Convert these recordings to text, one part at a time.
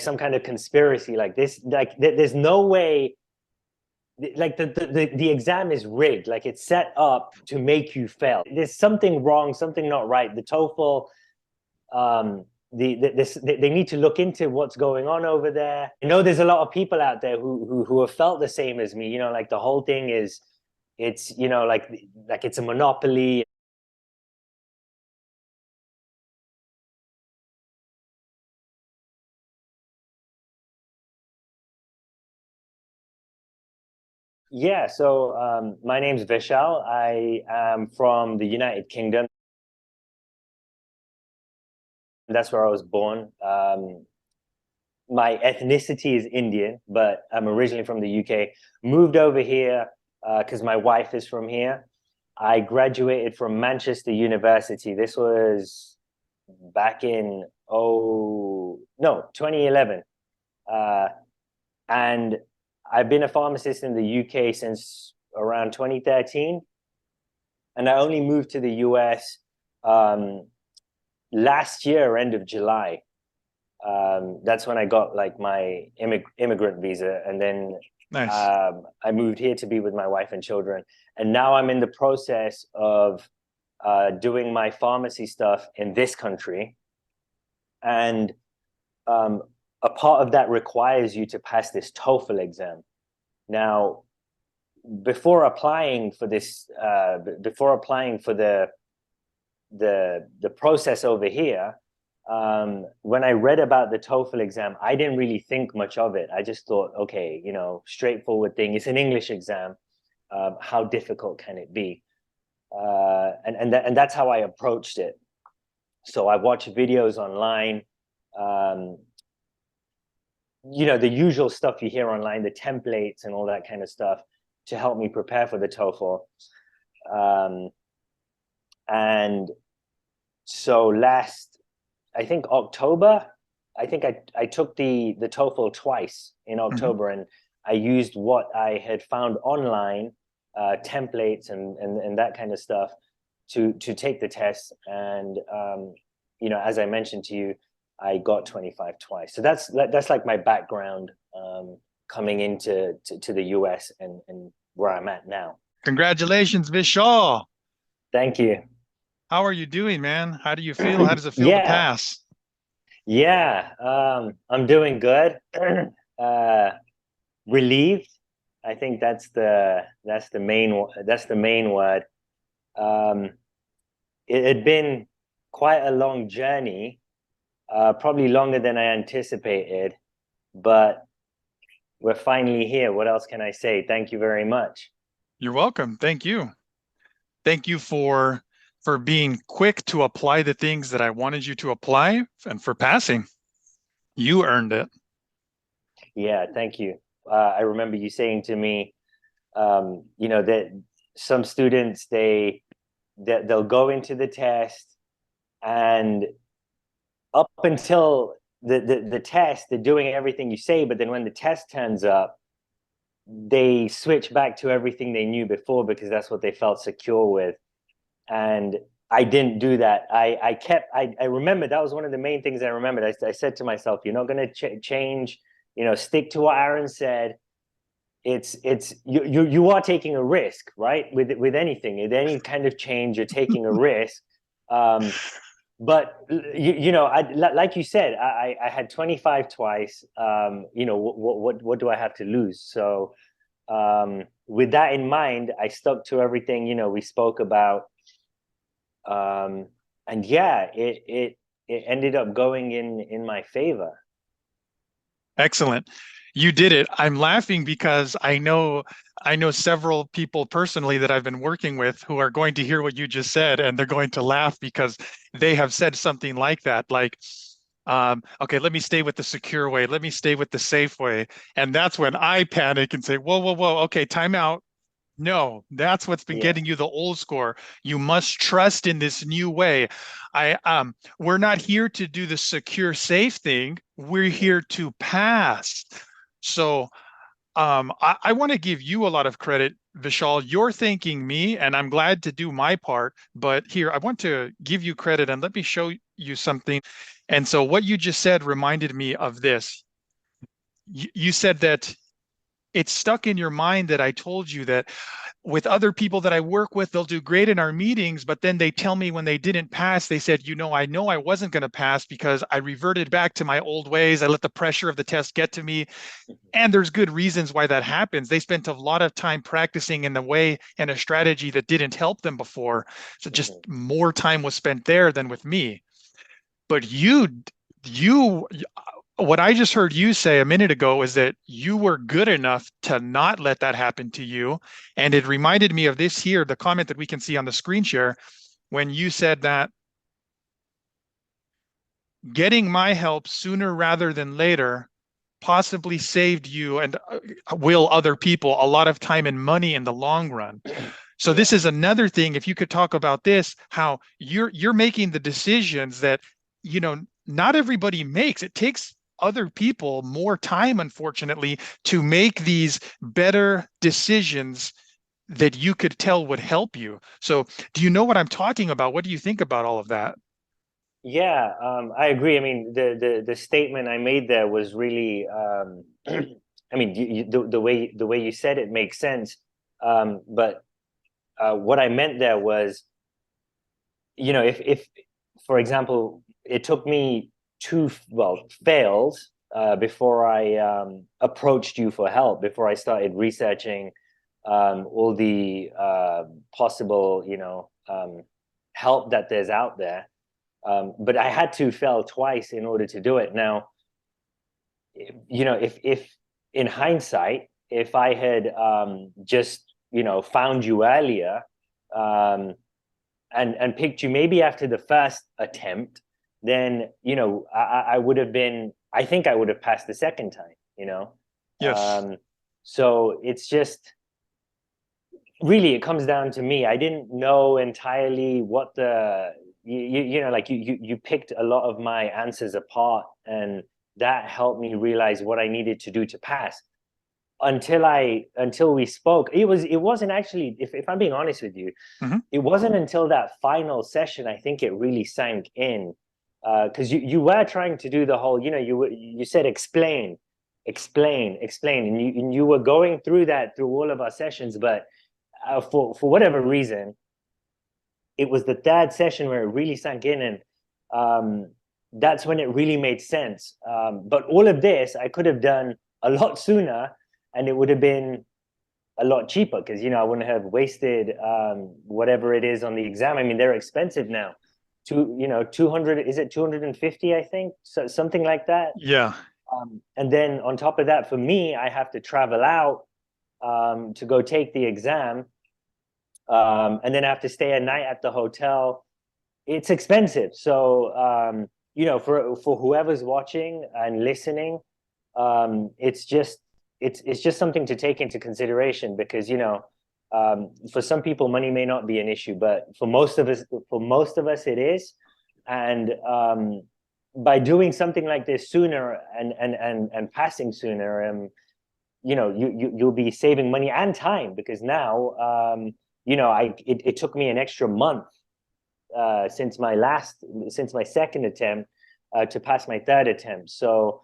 some kind of conspiracy like this. Like there's no way, like the exam is rigged. Like it's set up to make you fail. There's something wrong, something not right. The TOEFL, they need to look into what's going on over there. I know there's a lot of people out there who have felt the same as me. You know, like the whole thing is, it's, you know, like it's a monopoly. Yeah, so my name's Vishaal. I am from the United Kingdom. That's where I was born. My ethnicity is Indian, but I'm originally from the UK. Moved over here because my wife is from here. I graduated from Manchester University. This was back in 2011. And I've been a pharmacist in the UK since around 2013. And I only moved to the US last year, end of July. That's when I got like my immigrant visa. And then Nice. I moved here to be with my wife and children. And now I'm in the process of doing my pharmacy stuff in this country. And a part of that requires you to pass this TOEFL exam. Now, before applying for this, before applying for the process over here, when I read about the TOEFL exam, I didn't really think much of it. I just thought, okay, you know, straightforward thing. It's an English exam. How difficult can it be? And that's how I approached it. So I watched videos online. You know, the usual stuff you hear online, the templates and all that kind of stuff to help me prepare for the TOEFL. And so I think October, I think I took the TOEFL twice in October, and I used what I had found online, templates and that kind of stuff to take the test. And, you know, as I mentioned to you, I got 25 twice. So that's like my background coming into the US and where I'm at now. Congratulations, Vishaal. Thank you. How are you doing, man? How do you feel? How does it feel to pass? Yeah, I'm doing good. Relieved. I think that's the main word. It had been quite a long journey. Probably longer than I anticipated, but we're finally here. What else can I say? Thank you very much. You're welcome. Thank you. Thank you for being quick to apply the things that I wanted you to apply, and for passing. You earned it. Yeah, thank you. I remember you saying to me, you know, that some students, they'll go into the test, and up until the test, they're doing everything you say, but then when the test turns up, they switch back to everything they knew before because that's what they felt secure with. And I didn't do that. I remember that was one of the main things I remembered. I said to myself, you're not going to change, you know, stick to what Aaron said. You are taking a risk, right? With anything, with any kind of change, you're taking a risk. But you know, like you said, I had 25 twice. You know, what do I have to lose? So with that in mind, I stuck to everything, you know, we spoke about. And yeah, it ended up going in my favor. Excellent. You did it. I'm laughing because I know several people personally that I've been working with who are going to hear what you just said, and they're going to laugh because they have said something like that, like, okay, let me stay with the secure way. Let me stay with the safe way. And that's when I panic and say, whoa, whoa, whoa. Okay, time out. No, that's what's been getting you the old score. You must trust in this new way. We're not here to do the secure, safe thing. We're here to pass. So I want to give you a lot of credit, Vishaal. You're thanking me, and I'm glad to do my part. But here, I want to give you credit, and let me show you something. And so what you just said reminded me of this. you said that it's stuck in your mind that I told you that with other people that I work with, they'll do great in our meetings, but then they tell me when they didn't pass, they said, I know I wasn't going to pass because I reverted back to my old ways. I let the pressure of the test get to me. And there's good reasons why that happens. They spent a lot of time practicing in the way and a strategy that didn't help them before. So just Mhm. more time was spent there than with me. But you, what I just heard you say a minute ago is that you were good enough to not let that happen to you. And it reminded me of this here, the comment that we can see on the screen share, when you said that getting my help sooner rather than later possibly saved you and will other people a lot of time and money in the long run. So Yeah. this is another thing. If you could talk about this, how you're making the decisions that not everybody makes. It takes other people more time, unfortunately, to make these better decisions that you could tell would help you. So do you know what I'm talking about? What do you think about all of that? Yeah, I agree. I mean, the statement I made there was really, I mean, the way you said it makes sense. But what I meant there was, if for example, it took me two fails before I approached you for help, before I started researching all the possible, help that there's out there. But I had to fail twice in order to do it. Now, if in hindsight, if I had just found you earlier, um, and picked you maybe after the first attempt, then I would have been. I think I would have passed the second time. Yes. So it's just really, it comes down to me. I didn't know entirely what like you picked a lot of my answers apart, and that helped me realize what I needed to do to pass. Until we spoke, it wasn't actually, if I'm being honest with you, Mhm. it wasn't until that final session I think it really sank in, because you were trying to do the whole, you said explain, explain, and you were going through that through all of our sessions, but for whatever reason, it was the third session where it really sank in, and that's when it really made sense. But all of this I could have done a lot sooner, and it would have been a lot cheaper because I wouldn't have wasted whatever it is on the exam. I mean, they're expensive now. 200, is it 250? I think so, something like that. Yeah. And then on top of that, for me, I have to travel out to go take the exam, and then I have to stay a night at the hotel. It's expensive. So for whoever's watching and listening, it's just something to take into consideration, because for some people money may not be an issue, but for most of us it is. And by doing something like this sooner and passing sooner, you'll be saving money and time, because now it took me an extra month since my second attempt to pass my third attempt. So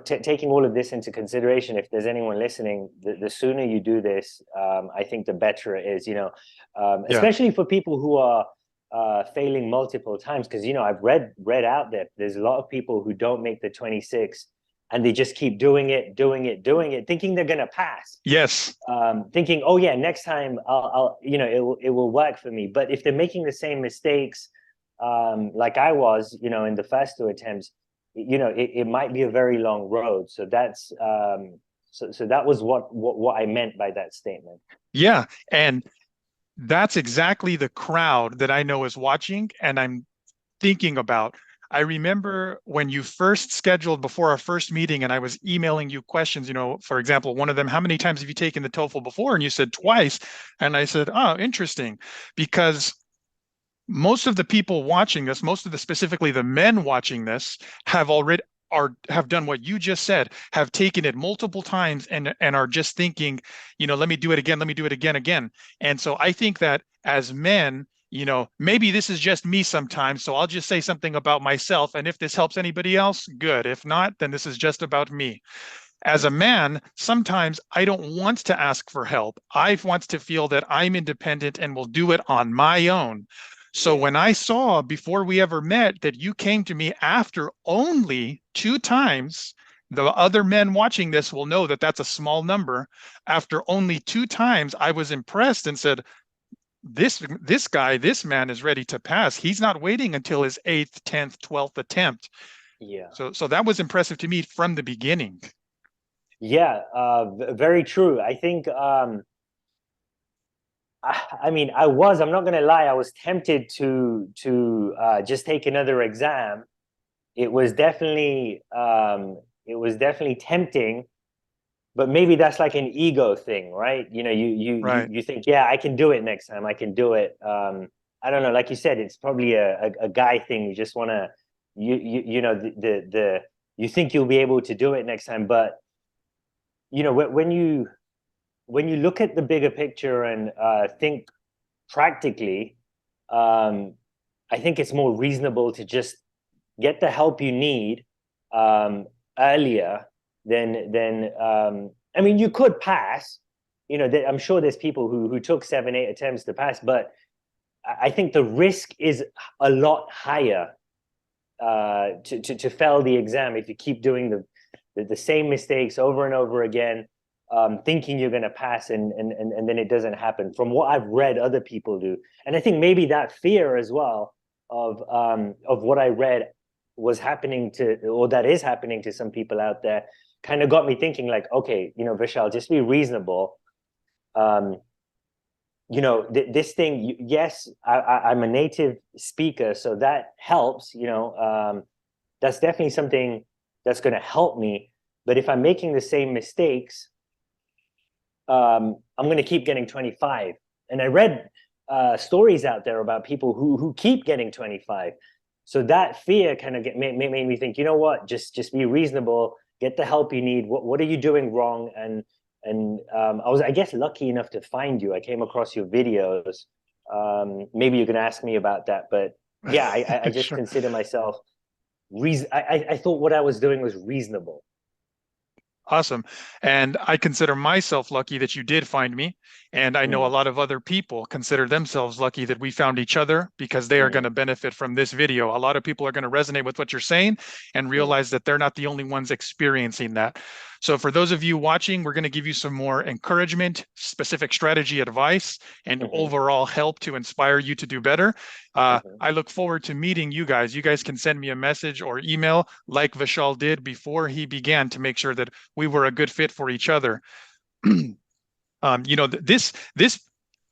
taking all of this into consideration, if there's anyone listening, the sooner you do this, I think the better it is. Yeah. Especially for people who are failing multiple times, because I've read out there there's a lot of people who don't make the 26, and they just keep doing it, thinking they're gonna pass, Yes. thinking, oh yeah, next time it will work for me. But if they're making the same mistakes, like I was, in the first two attempts, it might be a very long road. So that was what I meant by that statement. Yeah. And that's exactly the crowd that I know is watching and I'm thinking about. I remember when you first scheduled before our first meeting and I was emailing you questions, for example, one of them, how many times have you taken the TOEFL before? And you said twice. And I said, oh, interesting. Because most of the people watching this, most of the specifically the men watching this have already have done what you just said, have taken it multiple times and are just thinking, let me do it again, let me do it again. And so I think that as men, maybe this is just me sometimes, so I'll just say something about myself. And if this helps anybody else, good. If not, then this is just about me. As a man, sometimes I don't want to ask for help. I want to feel that I'm independent and will do it on my own. So Yeah. when I saw before we ever met that you came to me after only 2 times, the other men watching this will know that that's a small number. After only 2 times, I was impressed and said, this man is ready to pass. He's not waiting until his 8th, 10th, 12th attempt. Yeah. So that was impressive to me from the beginning. Yeah, very true. I think I mean, I'm not gonna lie, I was tempted to just take another exam. It was definitely tempting, but maybe that's like an ego thing, right? Right. You think, yeah, I can do it next time. I can do it. I don't know, like you said, it's probably a guy thing. You just want to you know the you think you'll be able to do it next time, but when you look at the bigger picture and think practically, um, I think it's more reasonable to just get the help you need um, earlier than I mean, you could pass. I'm sure there's people who took 7, 8 attempts to pass, but I think the risk is a lot higher to fail the exam if you keep doing the same mistakes over and over again, thinking you're going to pass and then it doesn't happen. From what I've read other people do, and I think maybe that fear as well of what I read was happening to, or that is happening to some people out there, kind of got me thinking like, okay, Vishal, just be reasonable. Um, this thing, yes, I'm a native speaker, so that helps. That's definitely something that's going to help me. But if I'm making the same mistakes, I'm going to keep getting 25. And I read stories out there about people who keep getting 25. So that fear kind of made me think, you know what, just be reasonable, get the help you need. What are you doing wrong? And I was, I guess, lucky enough to find you. I came across your videos. Maybe you can ask me about that, but yeah, I just Sure. consider myself I thought what I was doing was reasonable. Awesome. And I consider myself lucky that you did find me. And I know a Mm, lot of other people consider themselves lucky that we found each other because they are going mm, to benefit from this video. A lot of people are going to resonate with what you're saying and mm, realize that they're not the only ones experiencing that. So, for those of you watching, we're going to give you some more encouragement, specific strategy advice, and mm-hmm, overall help to inspire you to do better. mm-hmm. I look forward to meeting you guys. You guys can send me a message or email like Vishal did before he began to make sure that we were a good fit for each other. This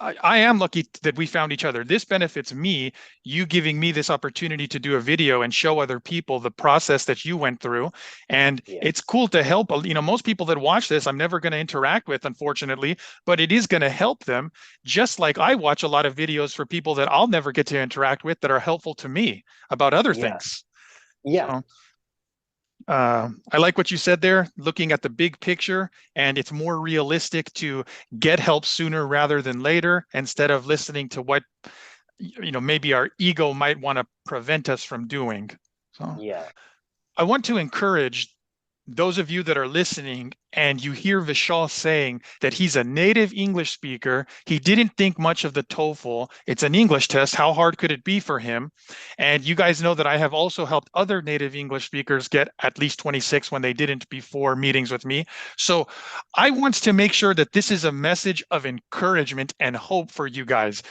I am lucky that we found each other. This benefits me, you giving me this opportunity to do a video and show other people the process that you went through. And Yeah, it's cool to help. Most people that watch this, I'm never going to interact with, unfortunately, but it is going to help them. Just like I watch a lot of videos for people that I'll never get to interact with that are helpful to me about other yeah, things. yeah, So I like what you said there, looking at the big picture, and it's more realistic to get help sooner rather than later, instead of listening to what maybe our ego might want to prevent us from doing. So yeah, I want to encourage those of you that are listening and you hear Vishal saying that he's a native English speaker, he didn't think much of the TOEFL. It's an English test. How hard could it be for him? And you guys know that I have also helped other native English speakers get at least 26 when they didn't before meetings with me. So I want to make sure that this is a message of encouragement and hope for you guys.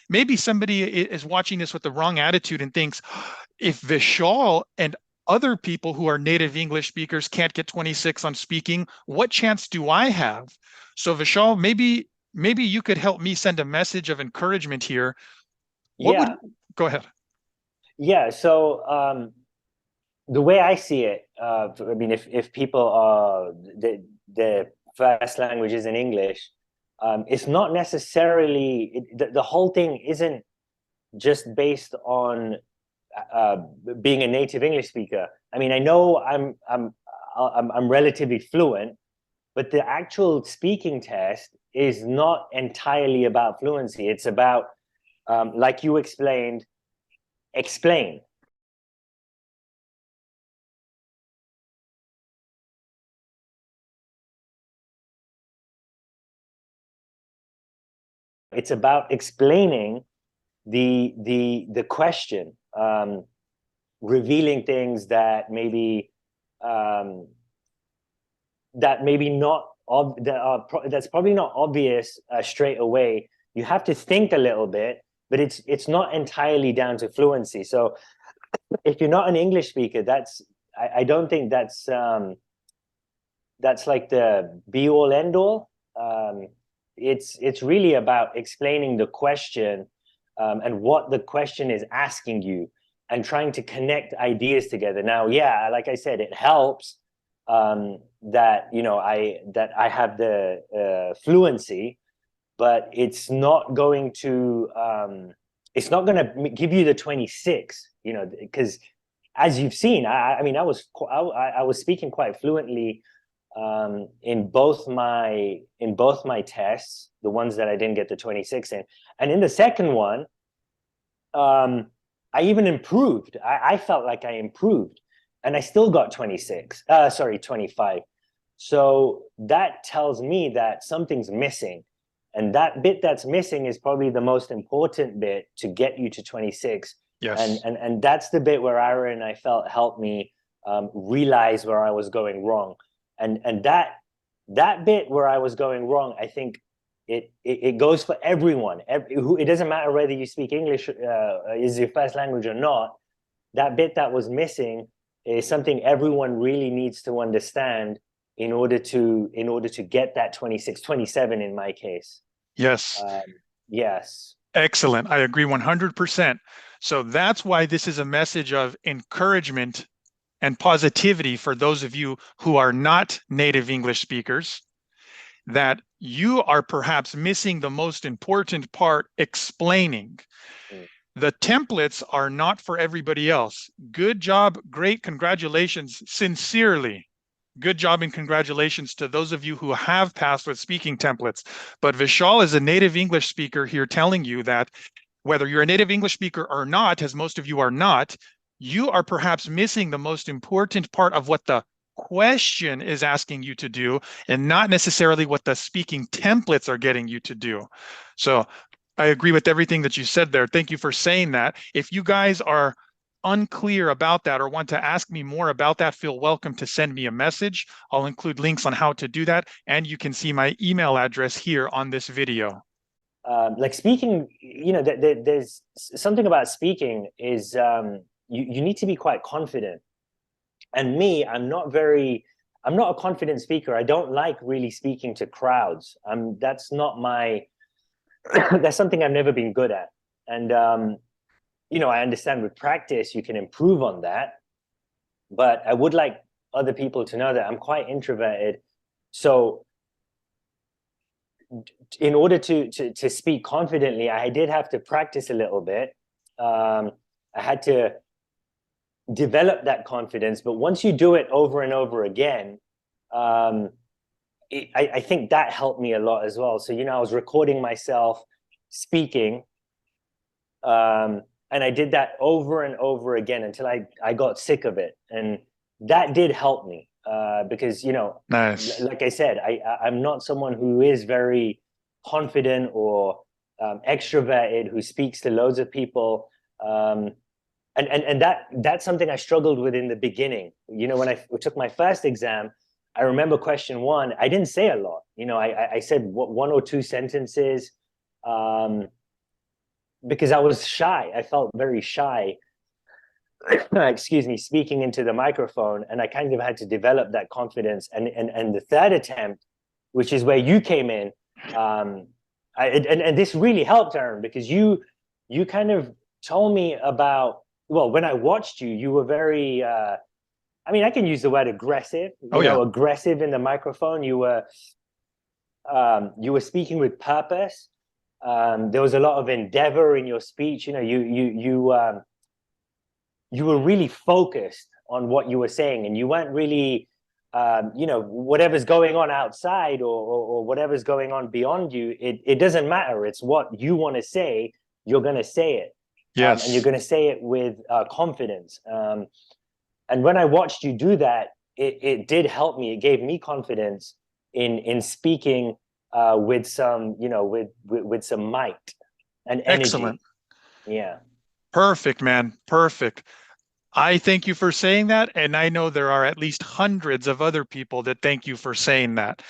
Maybe somebody is watching this with the wrong attitude and thinks, if Vishal and other people who are native English speakers can't get 26 on speaking, what chance do I have? So Vishal, maybe you could help me send a message of encouragement here. What would yeah, Go ahead. yeah. So the way I see it, I mean, if people are the first language is in English, it's not necessarily the whole thing isn't just based on uh, being a native English speaker. I mean, I know I'm relatively fluent, but the actual speaking test is not entirely about fluency. It's about like you explained, explain. It's about explaining the question, revealing things that maybe um, not that's probably not obvious straight away. You have to think a little bit, but it's not entirely down to fluency. So if you're not an English speaker, I don't think that's like the be all end all. It's really about explaining the question, and what the question is asking you, and trying to connect ideas together. Now, yeah, like I said, it helps that I have the fluency, but it's not going to give you the 26, because as you've seen, I mean, I was speaking quite fluently in both my tests, the ones that I didn't get the 26 in, and in the second one, I even improved. I felt like I improved, and I still got 26. Sorry, 25. So that tells me that something's missing, and that bit that's missing is probably the most important bit to get you to 26. Yes. And that's the bit where Aaron, I felt, helped me realize where I was going wrong. And that bit where I was going wrong, I think it goes for everyone. It doesn't matter whether you speak English is your first language or not. That bit that was missing is something everyone really needs to understand in order to get that 26, 27 in my case. Yes. Yes. Excellent. I agree 100%. So that's why this is a message of encouragement and positivity for those of you who are not native English speakers, that you are perhaps missing the most important part, explaining. Mm. The templates are not for everybody else. Good job. Great. Congratulations. Sincerely. Good job and congratulations to those of you who have passed with speaking templates. But Vishaal is a native English speaker here telling you that whether you're a native English speaker or not, as most of you are not, you are perhaps missing the most important part of what the question is asking you to do, and not necessarily what the speaking templates are getting you to do. So I agree with everything that you said there. Thank you for saying that. If you guys are unclear about that or want to ask me more about that, feel welcome to send me a message. I'll include links on how to do that, and you can see my email address here on this video. Like speaking, there's something about speaking is you need to be quite confident. And me, I'm not a confident speaker. I don't like really speaking to crowds. That's not my, that's something I've never been good at. And, I understand with practice, you can improve on that. But I would like other people to know that I'm quite introverted. So in order to speak confidently, I did have to practice a little bit. I had to develop that confidence, but once you do it over and over again, I think that helped me a lot as well. So, I was recording myself speaking, and I did that over and over again until I got sick of it. And that did help me because, Nice. like I said, I'm not someone who is very confident or extroverted, who speaks to loads of people. And that's something I struggled with in the beginning. When I took my first exam, I remember question one, I didn't say a lot. I said one or two sentences because I was shy. I felt very shy, excuse me, speaking into the microphone. And I kind of had to develop that confidence. And the third attempt, which is where you came in, and this really helped, Aaron, because you kind of told me about, well, when I watched you, you were very, I can use the word aggressive, aggressive in the microphone. You were speaking with purpose. There was a lot of endeavor in your speech. You were really focused on what you were saying, and you weren't really, whatever's going on outside or whatever's going on beyond you, it doesn't matter. It's what you want to say, you're going to say it. Yes. And you're going to say it with confidence. And when I watched you do that, it did help me. It gave me confidence in speaking with some, with some might and energy. Excellent. Yeah. Perfect, man. Perfect. I thank you for saying that. And I know there are at least hundreds of other people that thank you for saying that.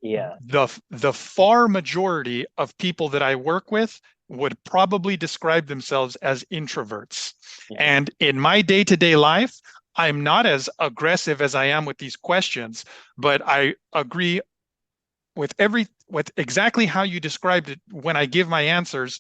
Yeah. The far majority of people that I work with would probably describe themselves as introverts. Mhm. And in my day-to-day life, I'm not as aggressive as I am with these questions, but I agree with exactly how you described it when I give my answers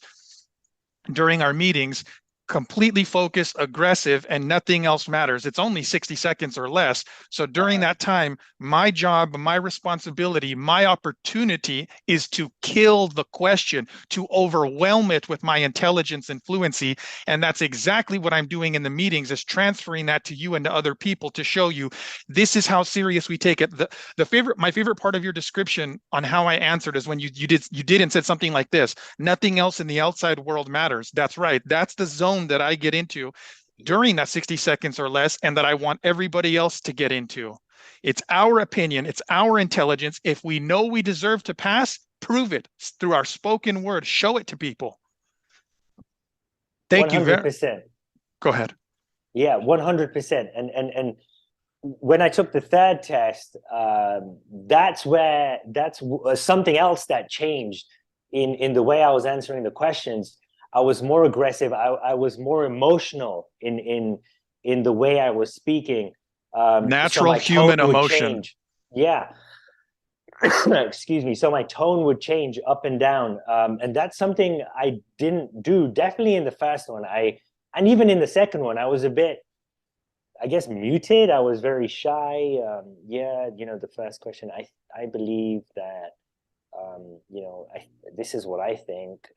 during our meetings. Completely focused, aggressive, and nothing else matters. It's only 60 seconds or less. So during that time, my job, my responsibility, my opportunity is to kill the question, to overwhelm it with my intelligence and fluency. And that's exactly what I'm doing in the meetings, is transferring that to you and to other people to show you this is how serious we take it. My favorite part of your description on how I answered is when you did and said something like this: nothing else in the outside world matters. That's right. That's the zone that I get into during that 60 seconds or less, and that I want everybody else to get into. It's our opinion, it's our intelligence. If we know we deserve to pass, prove it through our spoken word, show it to people. Thank you very 100%. Go ahead. Yeah, 100%. And when I took the third test, that's something else that changed in the way I was answering the questions. I was more aggressive. I was more emotional in the way I was speaking. So Natural my tone human would emotion. change. Yeah. Excuse me. So my tone would change up and down. And that's something I didn't do, definitely in the first one. And even in the second one, I was a bit, I guess, muted. I was very shy. Yeah, the first question, I believe that, this is what I think.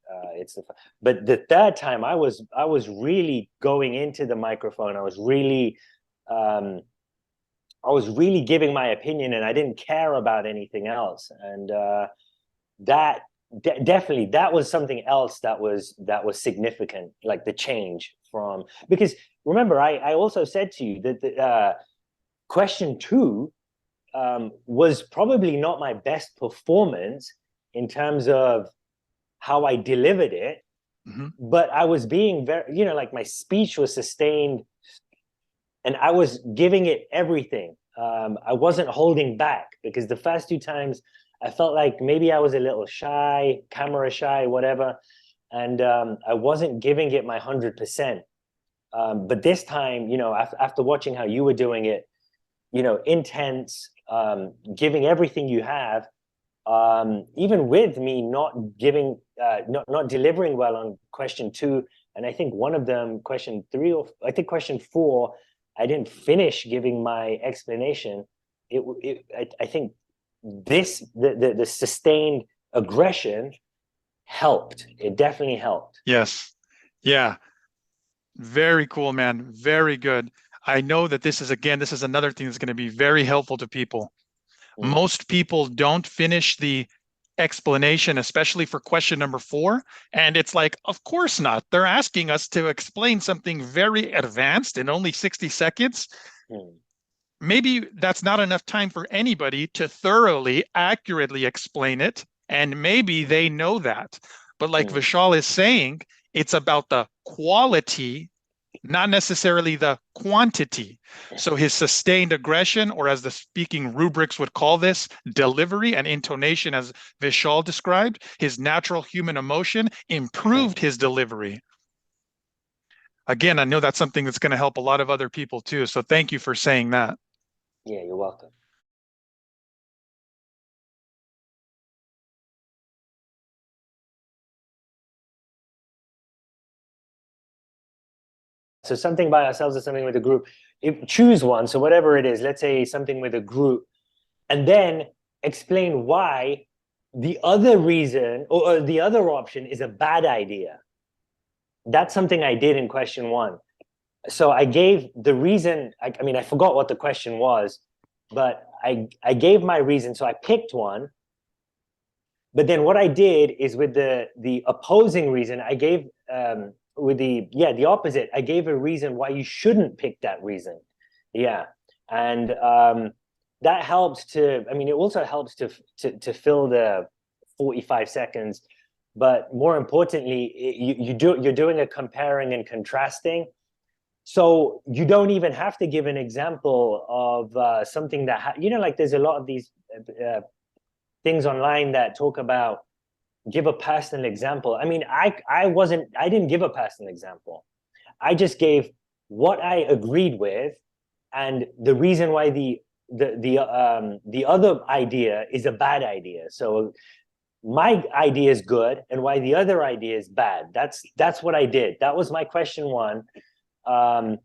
But the third time, I was really going into the microphone. I was really giving my opinion, and I didn't care about anything else. And that definitely, that was something else that was significant, like the change from, because remember, I also said to you that the question 2 was probably not my best performance in terms of how I delivered it. Mm-hmm. But I was being very, like my speech was sustained, and I was giving it everything. I wasn't holding back, because the first 2 times I felt like maybe I was a little shy, camera shy, whatever. And I wasn't giving it my 100%. But this time, after watching how you were doing it, intense, giving everything you have, even with me not delivering well on question 2. And I think one of them, question 3, or I think question 4, I didn't finish giving my explanation. I think the sustained aggression helped. It definitely helped. Yes. Yeah. Very cool, man. Very good. I know that this is another thing that's going to be very helpful to people. Most people don't finish the explanation, especially for question number 4. And it's like, of course not. They're asking us to explain something very advanced in only 60 seconds. Maybe that's not enough time for anybody to thoroughly, accurately explain it. And maybe they know that. But like Vishaal is saying, it's about the quality, not necessarily the quantity. So his sustained aggression, or as the speaking rubrics would call this, delivery and intonation, as Vishaal described, his natural human emotion improved his delivery. Again, I know that's something that's going to help a lot of other people too. So thank you for saying that. Yeah, you're welcome. So something by ourselves or something with a group. Choose one. So whatever it is, let's say something with a group, and then explain why the other reason or the other option is a bad idea. That's something I did in question 1. So I gave the reason. I mean, I forgot what the question was, but I gave my reason. So I picked one. But then what I did is, with the opposing reason, I gave the opposite. I gave a reason why you shouldn't pick that reason. Yeah. And that helps to, I mean, it also helps to fill the 45 seconds, but more importantly, you're doing a comparing and contrasting. So you don't even have to give an example of something that, like there's a lot of these things online that talk about give a personal example. I mean, I didn't give a personal example. I just gave what I agreed with and the reason why the other idea is a bad idea. So my idea is good and why the other idea is bad. That's what I did. That was my question one. And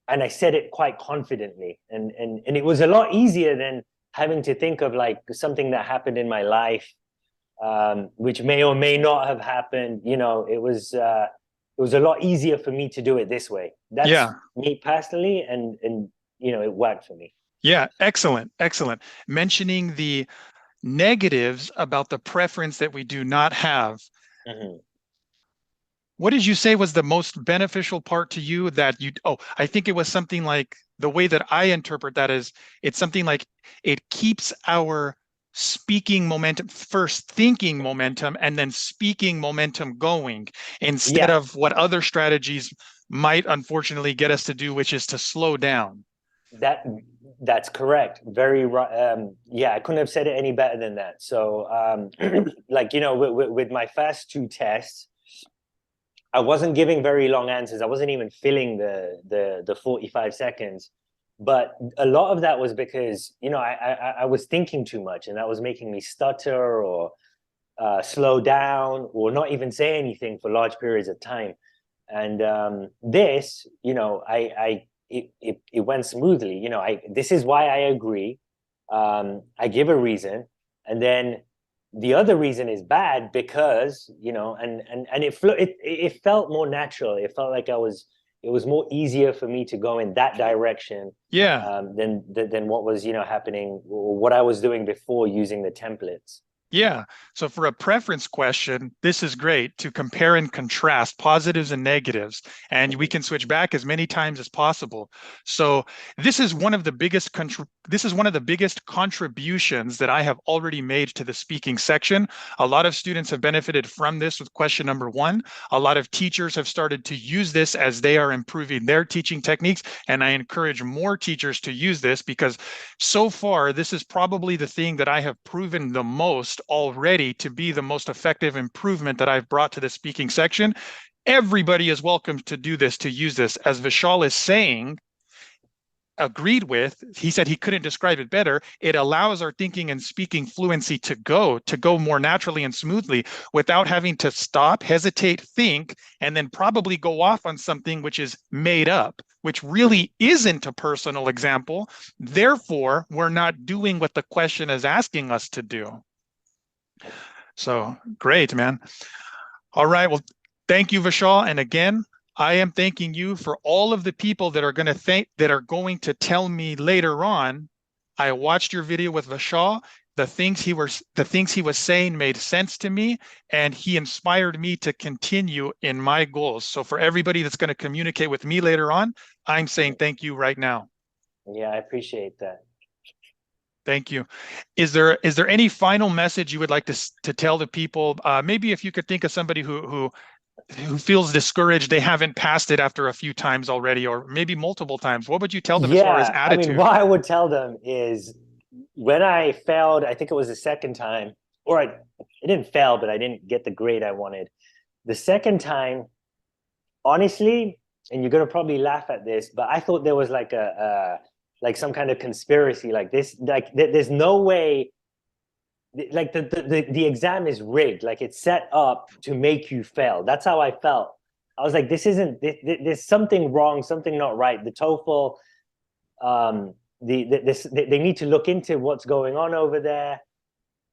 I said it quite confidently. And it was a lot easier than having to think of like something that happened in my life, which may or may not have happened. It was a lot easier for me to do it this way. That's me personally, and it worked for me. Yeah, excellent, excellent. Mentioning the negatives about the preference that we do not have. Mm-hmm. What did you say was the most beneficial part to you that I think it was something like the way that I interpret that is it's something like it keeps our speaking momentum, first thinking momentum, and then speaking momentum going instead of what other strategies might unfortunately get us to do, which is to slow down. That's correct. Very right. Yeah, I couldn't have said it any better than that. So, like, with my first two tests, I wasn't giving very long answers. I wasn't even filling the 45 seconds. But a lot of that was because, I was thinking too much, and that was making me stutter or slow down or not even say anything for large periods of time. And this, it went smoothly. This is why I agree. I give a reason, and then the other reason is bad because and it felt more natural. It felt like it was more easier for me to go in that direction. Than what was happening, or what I was doing before using the templates. Yeah. So for a preference question, this is great to compare and contrast positives and negatives, and we can switch back as many times as possible. So this is one of the biggest contributions that I have already made to the speaking section. A lot of students have benefited from this with question number 1. A lot of teachers have started to use this as they are improving their teaching techniques, and I encourage more teachers to use this because so far this is probably the thing that I have proven the most already to be the most effective improvement that I've brought to the speaking section. Everybody is welcome to do this, to use this. As Vishaal is saying, agreed with, he said he couldn't describe it better. It allows our thinking and speaking fluency to go more naturally and smoothly without having to stop, hesitate, think, and then probably go off on something which is made up, which really isn't a personal example. Therefore, we're not doing what the question is asking us to do. So great, man. All right. Well, thank you, Vishaal. And again, I am thanking you for all of the people that are going to tell me later on, I watched your video with Vishaal. The things he was saying made sense to me, and he inspired me to continue in my goals. So for everybody that's going to communicate with me later on, I'm saying thank you right now. Yeah, I appreciate that. Thank you. Is there any final message you would like to tell the people? Maybe if you could think of somebody who feels discouraged, they haven't passed it after a few times already, or maybe multiple times. What would you tell them as far as attitude? I mean, what I would tell them is when I failed, I think it was the second time, or I didn't fail, but I didn't get the grade I wanted. The second time, honestly, and you're gonna probably laugh at this, but I thought there was like like some kind of conspiracy like this. Like there's no way. Like the exam is rigged. Like it's set up to make you fail. That's how I felt. I was like, this isn't. There's something wrong. Something not right. The TOEFL. They need to look into what's going on over there.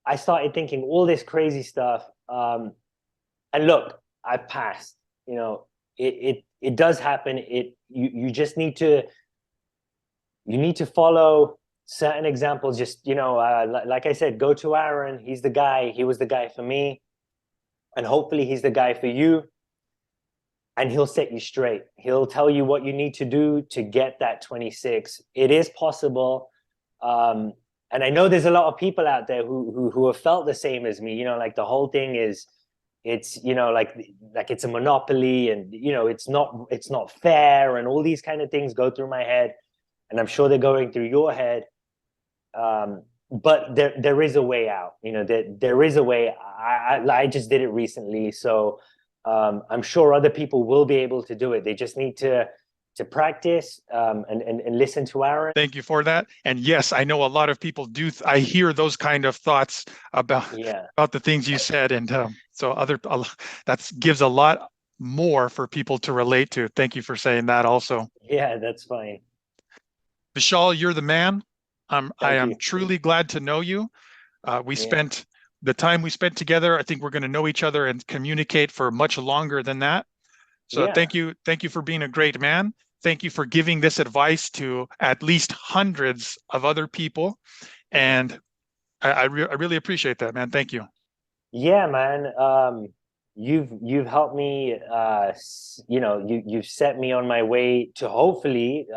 I started thinking all this crazy stuff. And look, I passed. It does happen. You just need to. You need to follow certain examples. Just like I said, go to Aaron. He's the guy. He was the guy for me, and hopefully he's the guy for you. and he'll set you straight. He'll tell you what you need to do to get that 26. It is possible. And I know there's a lot of people out there who have felt the same as me. You know, like the whole thing is, it's, you know, like it's a monopoly, and you know, it's not fair, and all these kind of things go through my head, and I'm sure they're going through your head. But there is a way out. You know, there is a way. I just did it recently, so I'm sure other people will be able to do it. They just need to practice, and listen to Aaron. Thank you for that. And yes, I know a lot of people do. I hear those kind of thoughts about the things you said, and so that gives a lot more for people to relate to. Thank you for saying that also. Yeah, that's fine. Vishaal, you're the man. I am you. truly glad to know you. We spent the time we spent together. I think we're going to know each other and communicate for much longer than that. So thank you for being a great man. Thank you for giving this advice to at least hundreds of other people, and I really appreciate that, man. Thank you. Yeah, man. You've helped me. You know, you've set me on my way to hopefully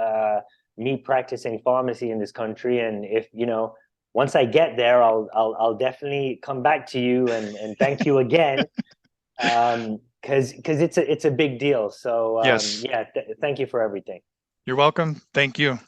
me practicing pharmacy in this country. And if, you know, once I get there, I'll definitely come back to you and thank you again. Because it's a big deal. So yes. yeah, thank you for everything. You're welcome. Thank you.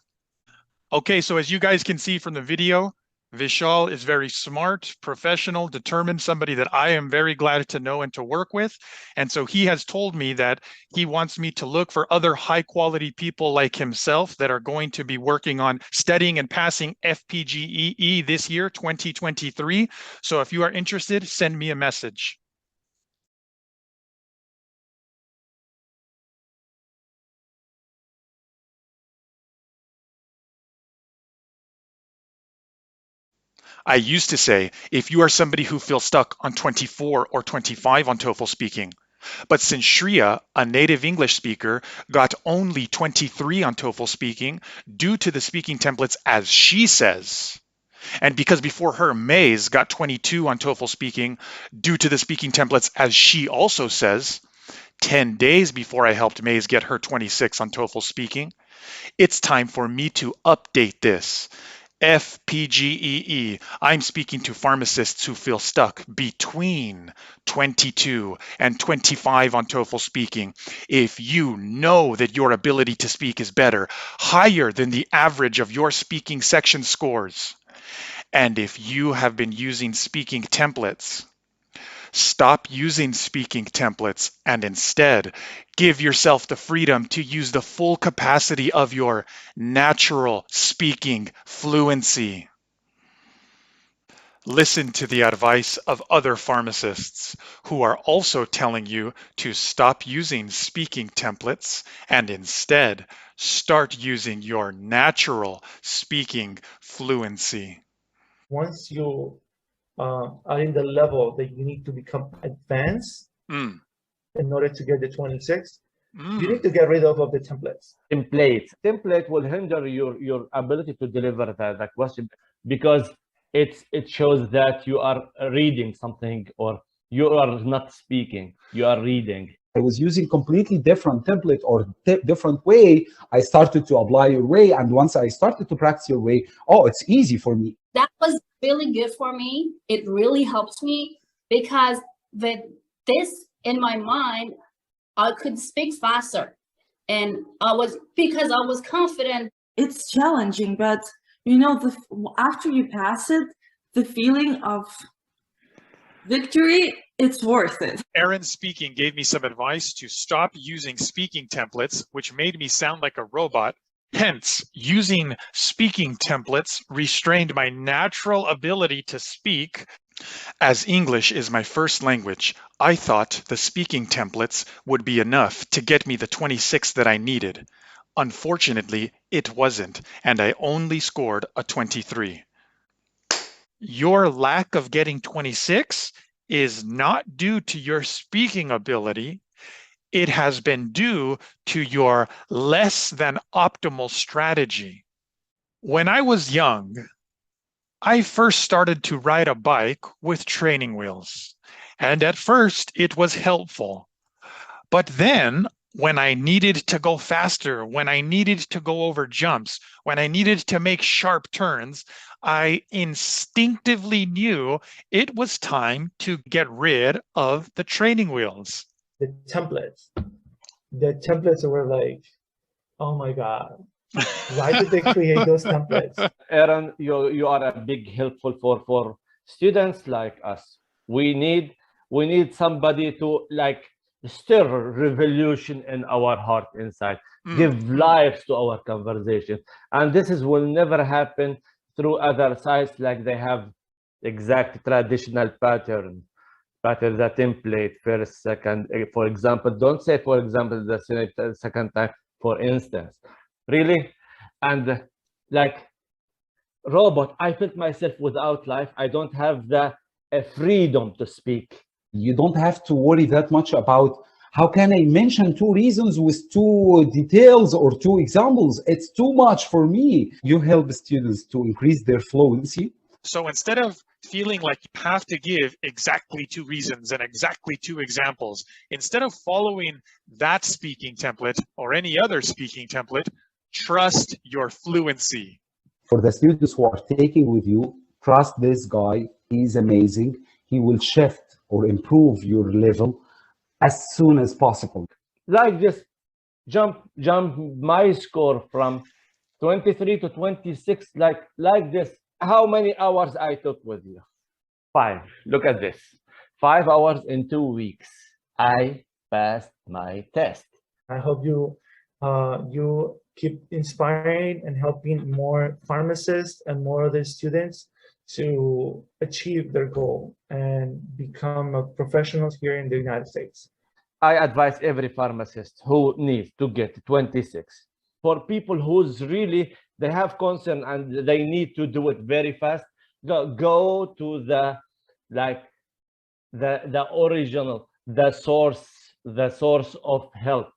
Okay, so as you guys can see from the video, Vishaal is very smart, professional, determined, somebody that I am very glad to know and to work with. And so he has told me that he wants me to look for other high quality people like himself that are going to be working on studying and passing FPGEE this year, 2023. So if you are interested, send me a message. I used to say, if you are somebody who feels stuck on 24 or 25 on TOEFL speaking, but since Shreya, a native English speaker, got only 23 on TOEFL speaking due to the speaking templates as she says, and because before her, Maze got 22 on TOEFL speaking due to the speaking templates as she also says, 10 days before I helped Maze get her 26 on TOEFL speaking, it's time for me to update this. FPGEE. I'm speaking to pharmacists who feel stuck between 22 and 25 on TOEFL speaking. If you know that your ability to speak is better, higher than the average of your speaking section scores, and if you have been using speaking templates, stop using speaking templates and instead give yourself the freedom to use the full capacity of your natural speaking fluency. Listen to the advice of other pharmacists who are also telling you to stop using speaking templates and instead start using your natural speaking fluency. Once you are in the level that you need to become advanced in order to get the 26, you need to get rid of the templates. Template will hinder your ability to deliver the question, because it shows that you are reading something or you are not speaking, you are reading. I was using completely different template or different way. I started to apply your way, and once I started to practice your way, oh, it's easy for me. That was really good for me. It really helped me because with this in my mind, I could speak faster, and because I was confident. It's challenging, but you know, after you pass it, the feeling of victory, it's worth it. Aaron Speaking gave me some advice to stop using speaking templates, which made me sound like a robot. Hence, using speaking templates restrained my natural ability to speak. As English is my first language, I thought the speaking templates would be enough to get me the 26 that I needed. Unfortunately, it wasn't, and I only scored a 23. Your lack of getting 26 is not due to your speaking ability. It has been due to your less than optimal strategy. When I was young, I first started to ride a bike with training wheels, and at first it was helpful. But then when I needed to go faster, when I needed to go over jumps, when I needed to make sharp turns, I instinctively knew it was time to get rid of the training wheels. The templates were like, oh my God, why did they create those templates? Aaron, you are a big helpful for students like us. We need somebody to like stir revolution in our heart inside, give life to our conversation. And this will never happen through other sites like they have exact traditional pattern, the template, first, second, for example. Don't say, for example, the second time, for instance. Really? And like robot, I felt myself without life. I don't have the freedom to speak. You don't have to worry that much about how can I mention 2 reasons with 2 details or 2 examples. It's too much for me. You help students to increase their fluency. So instead of feeling like you have to give exactly 2 reasons and exactly 2 examples, instead of following that speaking template or any other speaking template, trust your fluency. For the students who are taking with you, trust this guy. He's amazing. He will shift or improve your level as soon as possible. Like this, jump my score from 23 to 26, like this. How many hours I took with you? 5. Look at this. 5 hours in 2 weeks. I passed my test. I hope you keep inspiring and helping more pharmacists and more other students to achieve their goal and become a professionals here in the United States. I advise every pharmacist who needs to get 26. For people who's really, they have concern and they need to do it very fast, go to the original, the source of help.